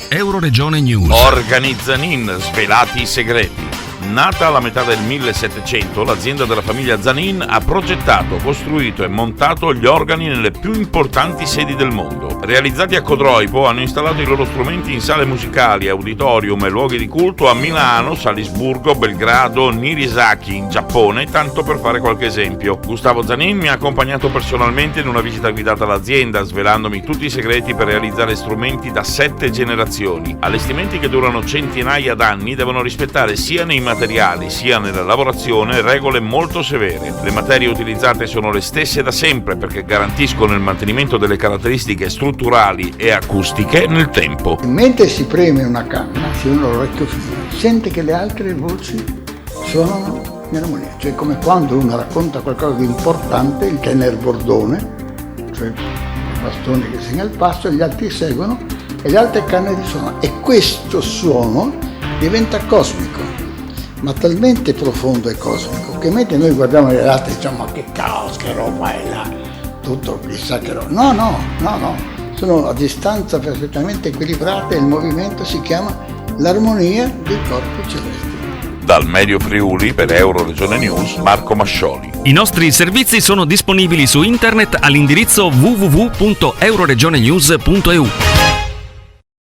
Euroregione News. Organi Zanin, svelati i segreti. Nata alla metà del 1700, l'azienda della famiglia Zanin ha progettato, costruito e montato gli organi nelle più importanti sedi del mondo. Realizzati a Codroipo, hanno installato i loro strumenti in sale musicali, auditorium e luoghi di culto a Milano, Salisburgo, Belgrado, Nirisaki in Giappone, tanto per fare qualche esempio. Gustavo Zanin mi ha accompagnato personalmente in una visita guidata all'azienda, svelandomi tutti i segreti per realizzare strumenti da 7 generazioni. Allestimenti che durano centinaia d'anni devono rispettare sia nei materiali sia nella lavorazione regole molto severe. Le materie utilizzate sono le stesse da sempre perché garantiscono il mantenimento delle caratteristiche strutturali e acustiche nel tempo. Mentre si preme una canna, si ha un orecchio fino, sente che le altre voci suonano in armonia, cioè come quando uno racconta qualcosa di importante, il tenor bordone, cioè il bastone che segna il passo, e gli altri seguono e le altre canne risuonano, e questo suono diventa cosmico, ma talmente profondo e cosmico che mentre noi guardiamo le altre diciamo ma che caos, che roba è là, tutto chissà che roba. No, sono a distanza perfettamente equilibrate e il movimento si chiama l'armonia dei corpi celesti. Dal Medio Friuli per Euroregione News, Marco Mascioli. I nostri servizi sono disponibili su internet all'indirizzo www.euroregionenews.eu.